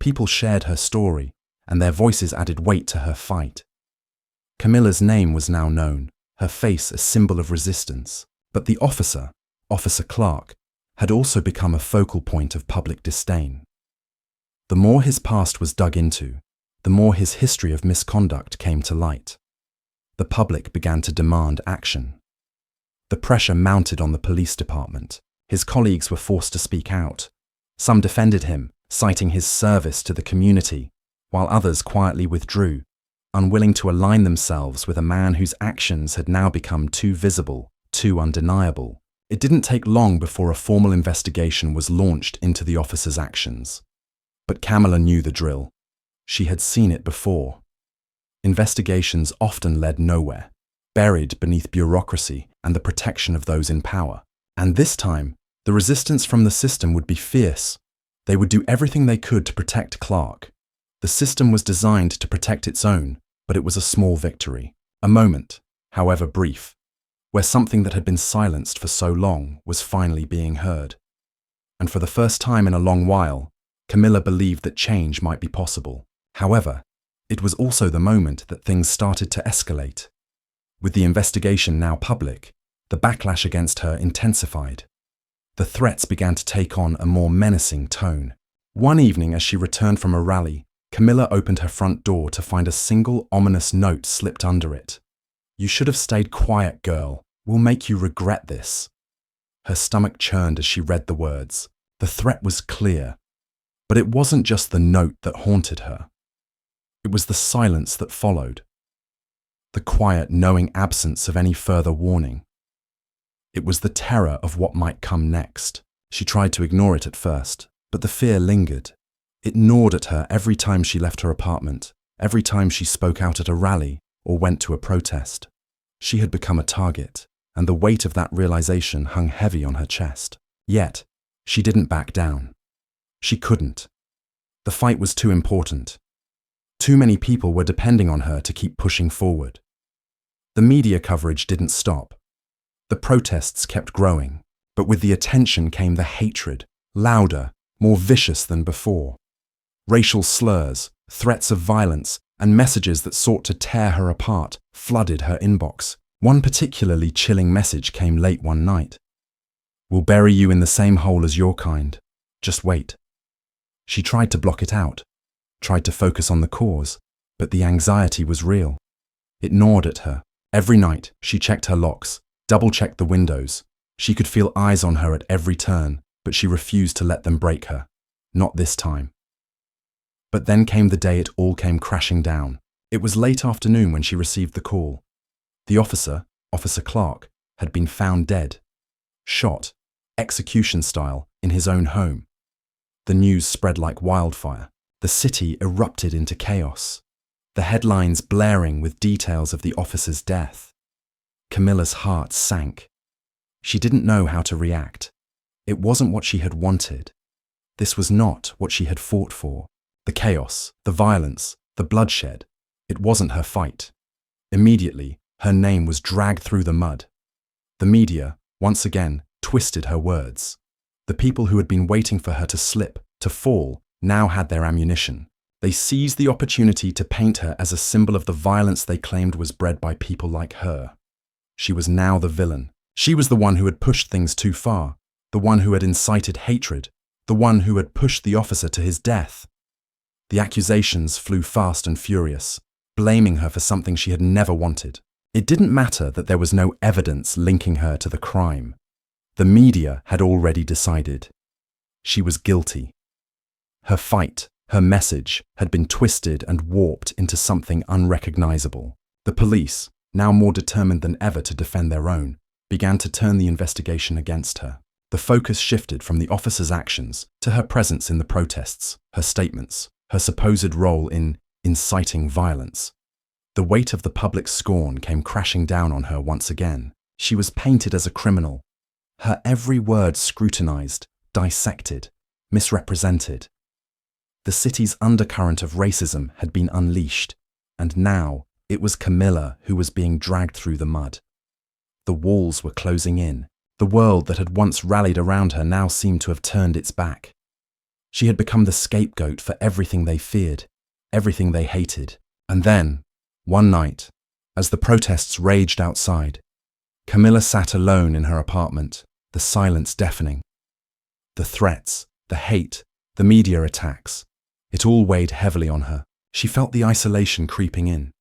[SPEAKER 1] People shared her story, and their voices added weight to her fight. Camila's name was now known, her face a symbol of resistance. But the officer, Officer Clark, had also become a focal point of public disdain. The more his past was dug into, the more his history of misconduct came to light. The public began to demand action. The pressure mounted on the police department. His colleagues were forced to speak out. Some defended him, citing his service to the community, while others quietly withdrew, unwilling to align themselves with a man whose actions had now become too visible, too undeniable. It didn't take long before a formal investigation was launched into the officer's actions. But Camila knew the drill. She had seen it before. Investigations often led nowhere, buried beneath bureaucracy and the protection of those in power. And this time, the resistance from the system would be fierce. They would do everything they could to protect Clark. The system was designed to protect its own, but it was a small victory. A moment, however brief, where something that had been silenced for so long was finally being heard. And for the first time in a long while, Camila believed that change might be possible. However, it was also the moment that things started to escalate. With the investigation now public, the backlash against her intensified. The threats began to take on a more menacing tone. One evening as she returned from a rally, Camila opened her front door to find a single ominous note slipped under it. "You should have stayed quiet, girl. We'll make you regret this." Her stomach churned as she read the words. The threat was clear. But it wasn't just the note that haunted her. It was the silence that followed. The quiet, knowing absence of any further warning. It was the terror of what might come next. She tried to ignore it at first, but the fear lingered. It gnawed at her every time she left her apartment, every time she spoke out at a rally or went to a protest. She had become a target, and the weight of that realization hung heavy on her chest. Yet, she didn't back down. She couldn't. The fight was too important. Too many people were depending on her to keep pushing forward. The media coverage didn't stop. The protests kept growing, but with the attention came the hatred, louder, more vicious than before. Racial slurs, threats of violence, and messages that sought to tear her apart flooded her inbox. One particularly chilling message came late one night. "We'll bury you in the same hole as your kind. Just wait." She tried to block it out, tried to focus on the cause, but the anxiety was real. It gnawed at her. Every night, she checked her locks, double-checked the windows. She could feel eyes on her at every turn, but she refused to let them break her. Not this time. But then came the day it all came crashing down. It was late afternoon when she received the call. The officer, Officer Clark, had been found dead, shot, execution style, in his own home. The news spread like wildfire. The city erupted into chaos, the headlines blaring with details of the officer's death. Camilla's heart sank. She didn't know how to react. It wasn't what she had wanted. This was not what she had fought for. The chaos, the violence, the bloodshed. It wasn't her fight. Immediately, her name was dragged through the mud. The media, once again, twisted her words. The people who had been waiting for her to slip, to fall, now had their ammunition. They seized the opportunity to paint her as a symbol of the violence they claimed was bred by people like her. She was now the villain. She was the one who had pushed things too far, the one who had incited hatred, the one who had pushed the officer to his death. The accusations flew fast and furious, blaming her for something she had never wanted. It didn't matter that there was no evidence linking her to the crime. The media had already decided. She was guilty. Her fight, her message, had been twisted and warped into something unrecognizable. The police, now more determined than ever to defend their own, began to turn the investigation against her. The focus shifted from the officer's actions to her presence in the protests, her statements, her supposed role in inciting violence. The weight of the public scorn came crashing down on her once again. She was painted as a criminal, her every word scrutinized, dissected, misrepresented. The city's undercurrent of racism had been unleashed, and now it was Camila who was being dragged through the mud. The walls were closing in. The world that had once rallied around her now seemed to have turned its back. She had become the scapegoat for everything they feared, everything they hated. And then, one night, as the protests raged outside, Camila sat alone in her apartment, the silence deafening. The threats, the hate, the media attacks, it all weighed heavily on her. She felt the isolation creeping in,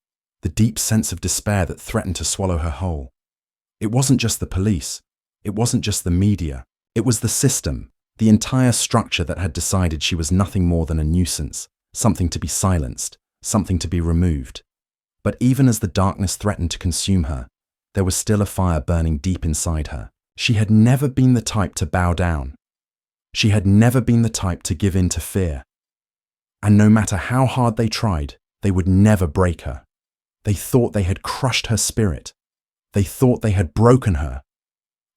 [SPEAKER 1] the deep sense of despair that threatened to swallow her whole. It wasn't just the police, it wasn't just the media, it was the system, the entire structure that had decided she was nothing more than a nuisance, something to be silenced, something to be removed. But even as the darkness threatened to consume her, there was still a fire burning deep inside her. She had never been the type to bow down. She had never been the type to give in to fear. And no matter how hard they tried, they would never break her. They thought they had crushed her spirit. They thought they had broken her.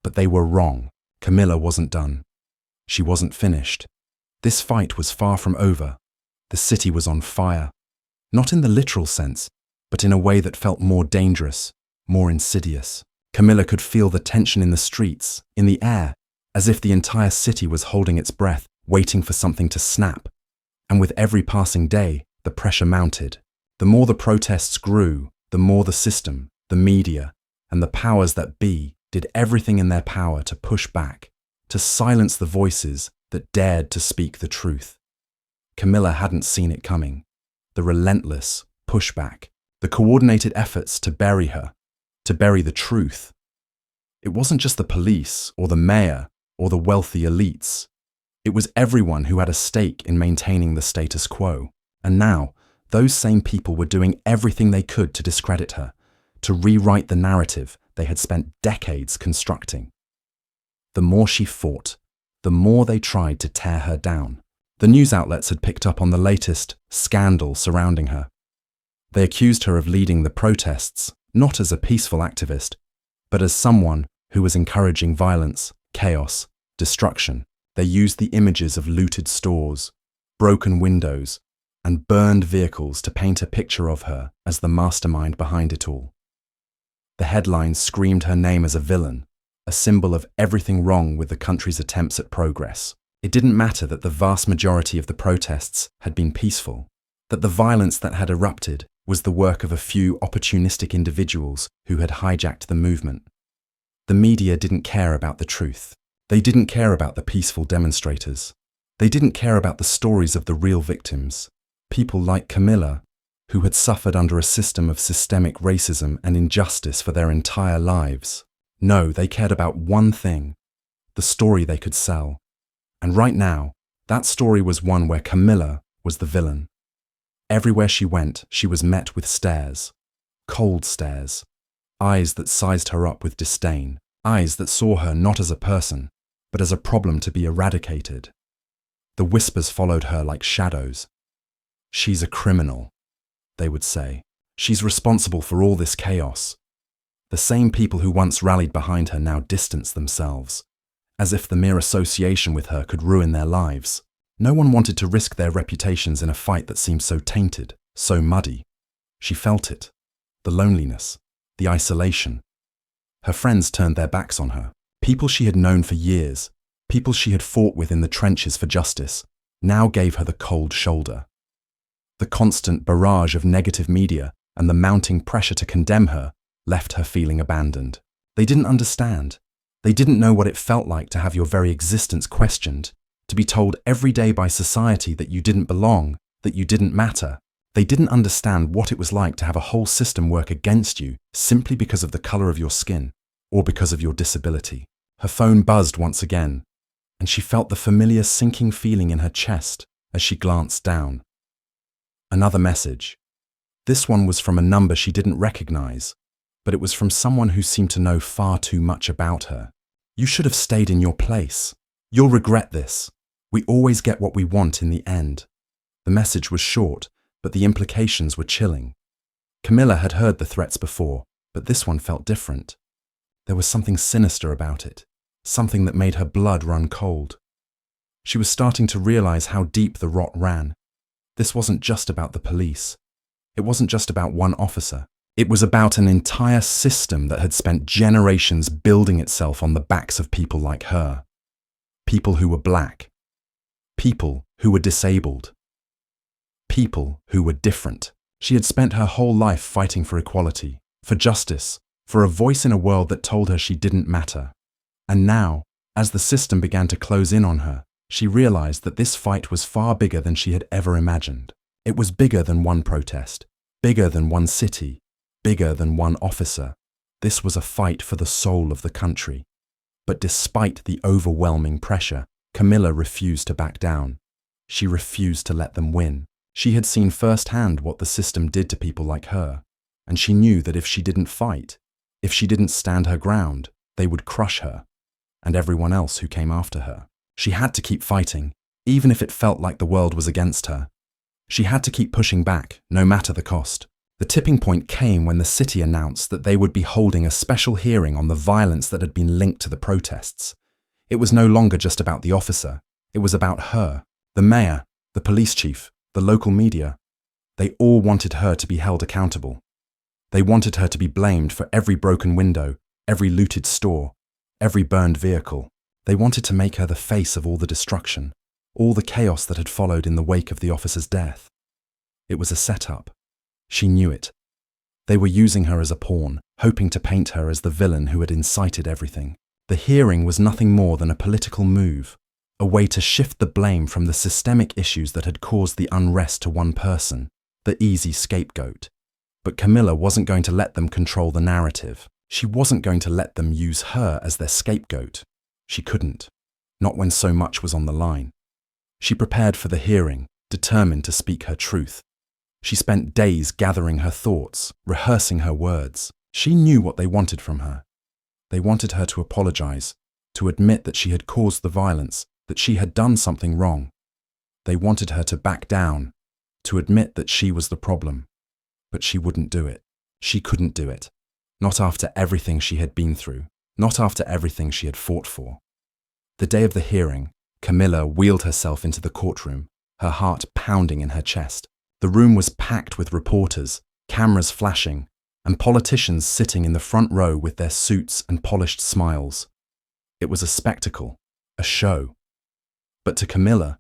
[SPEAKER 1] But they were wrong. Camila wasn't done. She wasn't finished. This fight was far from over. The city was on fire. Not in the literal sense, but in a way that felt more dangerous, more insidious. Camila could feel the tension in the streets, in the air, as if the entire city was holding its breath, waiting for something to snap. And with every passing day, the pressure mounted. The more the protests grew, the more the system, the media, and the powers that be did everything in their power to push back, to silence the voices that dared to speak the truth. Camila hadn't seen it coming. The relentless pushback, the coordinated efforts to bury her, to bury the truth. It wasn't just the police or the mayor or the wealthy elites. It was everyone who had a stake in maintaining the status quo. And now, those same people were doing everything they could to discredit her, to rewrite the narrative they had spent decades constructing. The more she fought, the more they tried to tear her down. The news outlets had picked up on the latest scandal surrounding her. They accused her of leading the protests, not as a peaceful activist, but as someone who was encouraging violence, chaos, destruction. They used the images of looted stores, broken windows, and burned vehicles to paint a picture of her as the mastermind behind it all. The headlines screamed her name as a villain, a symbol of everything wrong with the country's attempts at progress. It didn't matter that the vast majority of the protests had been peaceful, that the violence that had erupted was the work of a few opportunistic individuals who had hijacked the movement. The media didn't care about the truth. They didn't care about the peaceful demonstrators. They didn't care about the stories of the real victims, people like Camila, who had suffered under a system of systemic racism and injustice for their entire lives. No, they cared about one thing, the story they could sell. And right now, that story was one where Camila was the villain. Everywhere she went, she was met with stares, cold stares, eyes that sized her up with disdain, eyes that saw her not as a person, but as a problem to be eradicated. The whispers followed her like shadows. "She's a criminal," they would say. "She's responsible for all this chaos." The same people who once rallied behind her now distanced themselves, as if the mere association with her could ruin their lives. No one wanted to risk their reputations in a fight that seemed so tainted, so muddy. She felt it, the loneliness, the isolation. Her friends turned their backs on her. People she had known for years, people she had fought with in the trenches for justice, now gave her the cold shoulder. The constant barrage of negative media and the mounting pressure to condemn her left her feeling abandoned. They didn't understand. They didn't know what it felt like to have your very existence questioned, to be told every day by society that you didn't belong, that you didn't matter. They didn't understand what it was like to have a whole system work against you simply because of the color of your skin or because of your disability. Her phone buzzed once again, and she felt the familiar sinking feeling in her chest as she glanced down. Another message. This one was from a number she didn't recognize, but it was from someone who seemed to know far too much about her. "You should have stayed in your place. You'll regret this. We always get what we want in the end." The message was short, but the implications were chilling. Camila had heard the threats before, but this one felt different. There was something sinister about it, something that made her blood run cold. She was starting to realize how deep the rot ran. This wasn't just about the police. It wasn't just about one officer. It was about an entire system that had spent generations building itself on the backs of people like her. People who were black. People who were disabled. People who were different. She had spent her whole life fighting for equality, for justice, for a voice in a world that told her she didn't matter. And now, as the system began to close in on her, she realized that this fight was far bigger than she had ever imagined. It was bigger than one protest, bigger than one city, bigger than one officer. This was a fight for the soul of the country. But despite the overwhelming pressure, Camila refused to back down. She refused to let them win. She had seen firsthand what the system did to people like her, and she knew that if she didn't fight, if she didn't stand her ground, they would crush her, and everyone else who came after her. She had to keep fighting, even if it felt like the world was against her. She had to keep pushing back, no matter the cost. The tipping point came when the city announced that they would be holding a special hearing on the violence that had been linked to the protests. It was no longer just about the officer. It was about her, the mayor, the police chief, the local media. They all wanted her to be held accountable. They wanted her to be blamed for every broken window, every looted store, every burned vehicle. They wanted to make her the face of all the destruction, all the chaos that had followed in the wake of the officer's death. It was a setup. She knew it. They were using her as a pawn, hoping to paint her as the villain who had incited everything. The hearing was nothing more than a political move, a way to shift the blame from the systemic issues that had caused the unrest to one person, the easy scapegoat. But Camila wasn't going to let them control the narrative. She wasn't going to let them use her as their scapegoat. She couldn't, not when so much was on the line. She prepared for the hearing, determined to speak her truth. She spent days gathering her thoughts, rehearsing her words. She knew what they wanted from her. They wanted her to apologize, to admit that she had caused the violence, that she had done something wrong. They wanted her to back down, to admit that she was the problem. But she wouldn't do it. She couldn't do it. Not after everything she had been through. Not after everything she had fought for. The day of the hearing, Camila wheeled herself into the courtroom, her heart pounding in her chest. The room was packed with reporters, cameras flashing, and politicians sitting in the front row with their suits and polished smiles. It was a spectacle, a show. But to Camila,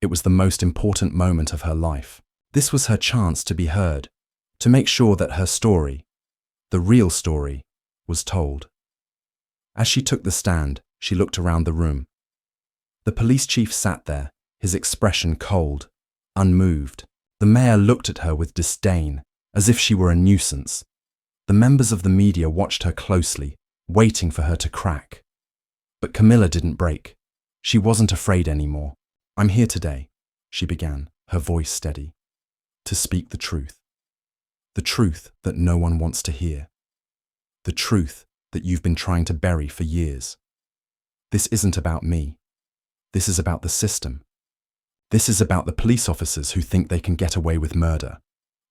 [SPEAKER 1] it was the most important moment of her life. This was her chance to be heard, to make sure that her story, the real story, was told. As she took the stand, she looked around the room. The police chief sat there, his expression cold, unmoved. The mayor looked at her with disdain, as if she were a nuisance. The members of the media watched her closely, waiting for her to crack. But Camila didn't break. She wasn't afraid anymore. "I'm here today," she began, her voice steady, "to speak the truth. The truth that no one wants to hear. The truth that you've been trying to bury for years. This isn't about me. This is about the system. This is about the police officers who think they can get away with murder.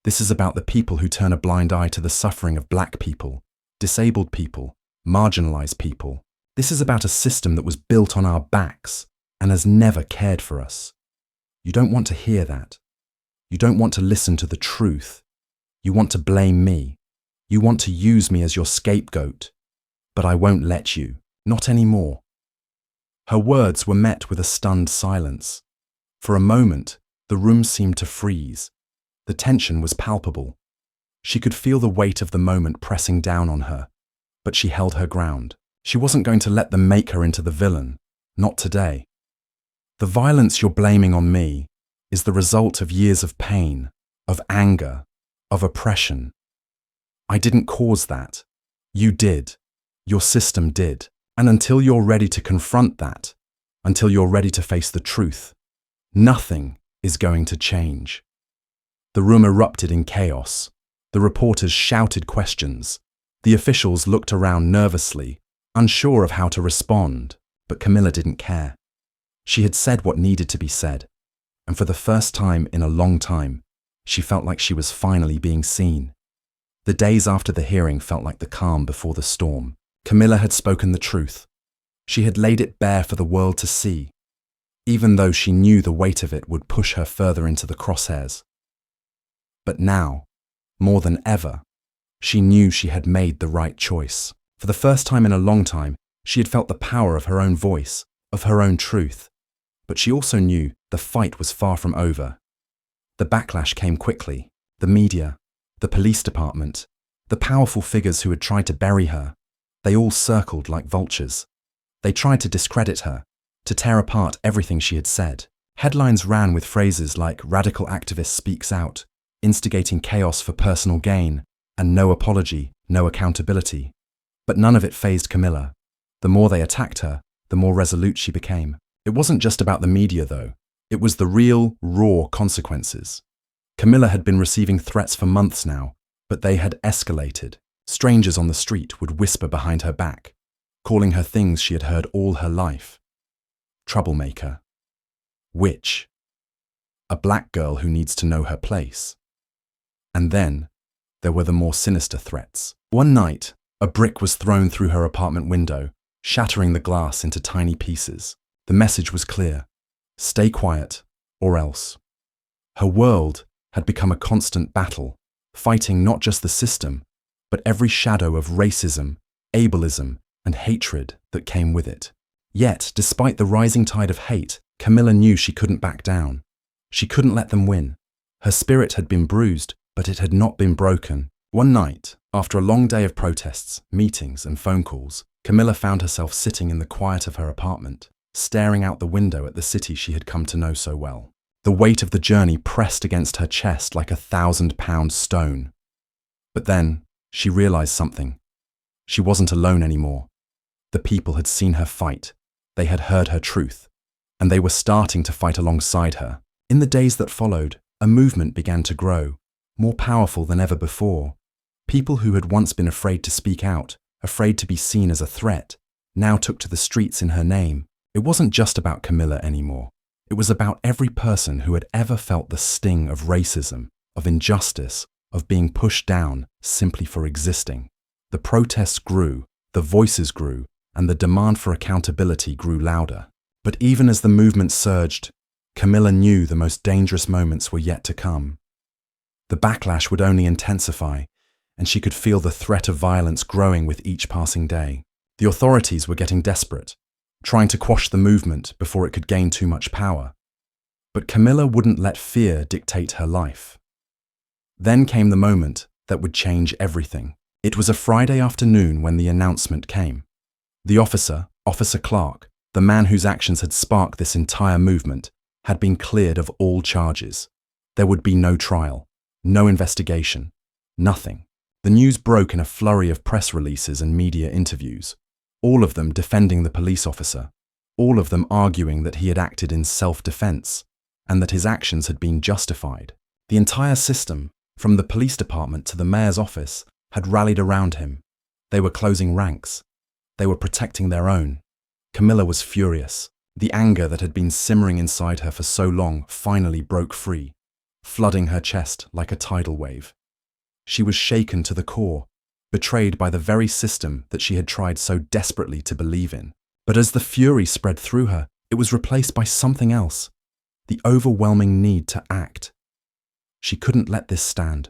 [SPEAKER 1] This is about the people who turn a blind eye to the suffering of black people, disabled people, marginalized people. This is about a system that was built on our backs and has never cared for us. You don't want to hear that. You don't want to listen to the truth. You want to blame me. You want to use me as your scapegoat. But I won't let you. Not anymore." Her words were met with a stunned silence. For a moment, the room seemed to freeze. The tension was palpable. She could feel the weight of the moment pressing down on her, but she held her ground. She wasn't going to let them make her into the villain. Not today. "The violence you're blaming on me is the result of years of pain, of anger, of oppression. I didn't cause that. You did. Your system did. And until you're ready to confront that, until you're ready to face the truth, nothing is going to change." The room erupted in chaos. The reporters shouted questions. The officials looked around nervously, unsure of how to respond, but Camila didn't care. She had said what needed to be said, and for the first time in a long time, she felt like she was finally being seen. The days after the hearing felt like the calm before the storm. Camila had spoken the truth. She had laid it bare for the world to see, even though she knew the weight of it would push her further into the crosshairs. But now, more than ever, she knew she had made the right choice. For the first time in a long time, she had felt the power of her own voice, of her own truth. But she also knew the fight was far from over. The backlash came quickly. The media, the police department, the powerful figures who had tried to bury her, they all circled like vultures. They tried to discredit her, to tear apart everything she had said. Headlines ran with phrases like "radical activist speaks out," instigating chaos for personal gain, and "no apology, no accountability." But none of it fazed Camila. The more they attacked her, the more resolute she became. It wasn't just about the media, though. It was the real, raw consequences. Camila had been receiving threats for months now, but they had escalated. Strangers on the street would whisper behind her back, calling her things she had heard all her life. Troublemaker. Witch. A black girl who needs to know her place. And then, there were the more sinister threats. One night, a brick was thrown through her apartment window, shattering the glass into tiny pieces. The message was clear: stay quiet, or else. Her world had become a constant battle, fighting not just the system, but every shadow of racism, ableism, and hatred that came with it. Yet, despite the rising tide of hate, Camila knew she couldn't back down. She couldn't let them win. Her spirit had been bruised, but it had not been broken. One night, after a long day of protests, meetings, and phone calls, Camila found herself sitting in the quiet of her apartment, staring out the window at the city she had come to know so well. The weight of the journey pressed against her chest like a 1,000-pound stone. But then, she realized something. She wasn't alone anymore. The people had seen her fight. They had heard her truth. And they were starting to fight alongside her. In the days that followed, a movement began to grow, more powerful than ever before. People who had once been afraid to speak out, afraid to be seen as a threat, now took to the streets in her name. It wasn't just about Camila anymore. It was about every person who had ever felt the sting of racism, of injustice, of being pushed down simply for existing. The protests grew, the voices grew, and the demand for accountability grew louder. But even as the movement surged, Camila knew the most dangerous moments were yet to come. The backlash would only intensify, and she could feel the threat of violence growing with each passing day. The authorities were getting desperate, trying to quash the movement before it could gain too much power. But Camila wouldn't let fear dictate her life. Then came the moment that would change everything. It was a Friday afternoon when the announcement came. The officer, Officer Clark, the man whose actions had sparked this entire movement, had been cleared of all charges. There would be no trial, no investigation, nothing. The news broke in a flurry of press releases and media interviews, all of them defending the police officer, all of them arguing that he had acted in self-defense and that his actions had been justified. The entire system, from the police department to the mayor's office, had rallied around him. They were closing ranks. They were protecting their own. Camila was furious. The anger that had been simmering inside her for so long finally broke free, flooding her chest like a tidal wave. She was shaken to the core, betrayed by the very system that she had tried so desperately to believe in. But as the fury spread through her, it was replaced by something else, the overwhelming need to act. She couldn't let this stand.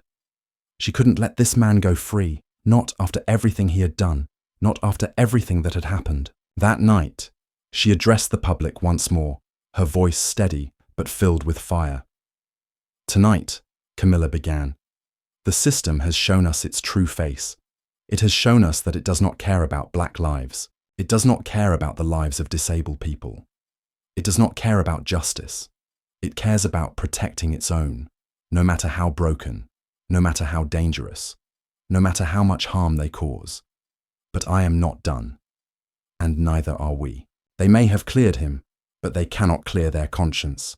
[SPEAKER 1] She couldn't let this man go free, not after everything he had done, not after everything that had happened. That night, she addressed the public once more, her voice steady but filled with fire. "Tonight," Camila began, "the system has shown us its true face. It has shown us that it does not care about black lives. It does not care about the lives of disabled people. It does not care about justice. It cares about protecting its own, no matter how broken, no matter how dangerous, no matter how much harm they cause. But I am not done, and neither are we. They may have cleared him, but they cannot clear their conscience."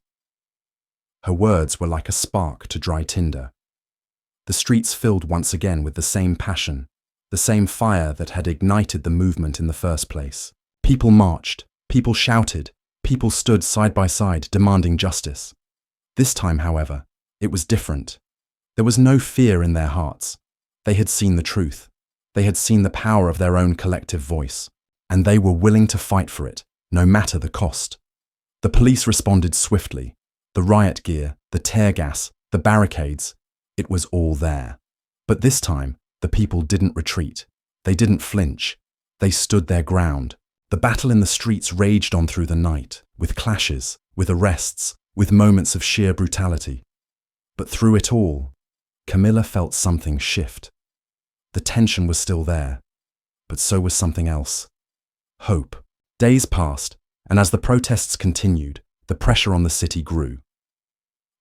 [SPEAKER 1] Her words were like a spark to dry tinder. The streets filled once again with the same passion, the same fire that had ignited the movement in the first place. People marched, people shouted, people stood side by side demanding justice. This time, however, it was different. There was no fear in their hearts. They had seen the truth. They had seen the power of their own collective voice, and they were willing to fight for it, no matter the cost. The police responded swiftly. The riot gear, the tear gas, the barricades, it was all there. But this time, the people didn't retreat. They didn't flinch. They stood their ground. The battle in the streets raged on through the night, with clashes, with arrests, with moments of sheer brutality. But through it all, Camila felt something shift. The tension was still there, but so was something else. Hope. Days passed, and as the protests continued, the pressure on the city grew.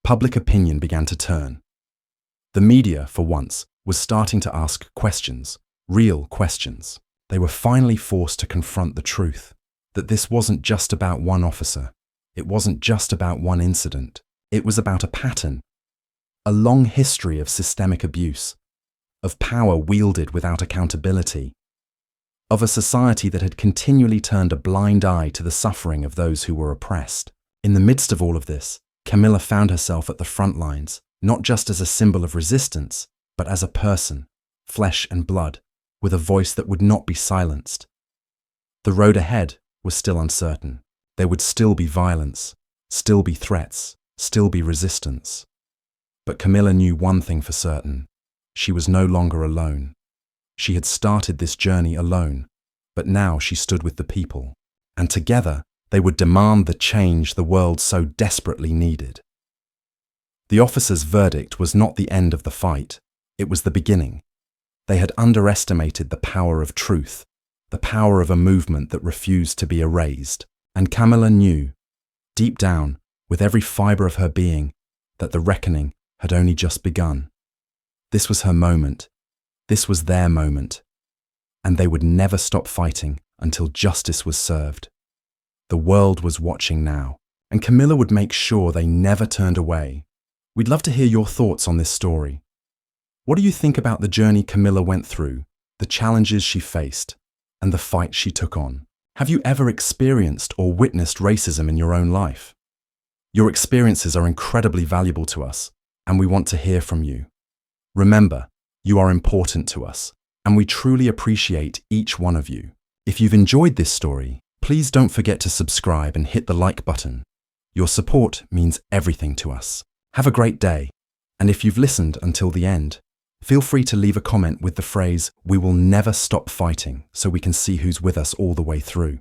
[SPEAKER 1] Public opinion began to turn. The media, for once, was starting to ask questions, real questions. They were finally forced to confront the truth, that this wasn't just about one officer. It wasn't just about one incident. It was about a pattern, a long history of systemic abuse, of power wielded without accountability, of a society that had continually turned a blind eye to the suffering of those who were oppressed. In the midst of all of this, Camila found herself at the front lines, not just as a symbol of resistance, but as a person, flesh and blood, with a voice that would not be silenced. The road ahead was still uncertain. There would still be violence, still be threats, still be resistance. But Camila knew one thing for certain. She was no longer alone. She had started this journey alone, but now she stood with the people, and together they would demand the change the world so desperately needed. The officer's verdict was not the end of the fight. It was the beginning. They had underestimated the power of truth, the power of a movement that refused to be erased. And Camila knew, deep down, with every fibre of her being, that the reckoning had only just begun. This was her moment. This was their moment. And they would never stop fighting until justice was served. The world was watching now, and Camila would make sure they never turned away. We'd love to hear your thoughts on this story. What do you think about the journey Camila went through, the challenges she faced, and the fight she took on? Have you ever experienced or witnessed racism in your own life? Your experiences are incredibly valuable to us, and we want to hear from you. Remember, you are important to us, and we truly appreciate each one of you. If you've enjoyed this story, please don't forget to subscribe and hit the like button. Your support means everything to us. Have a great day, and if you've listened until the end, feel free to leave a comment with the phrase, "We will never stop fighting," so we can see who's with us all the way through.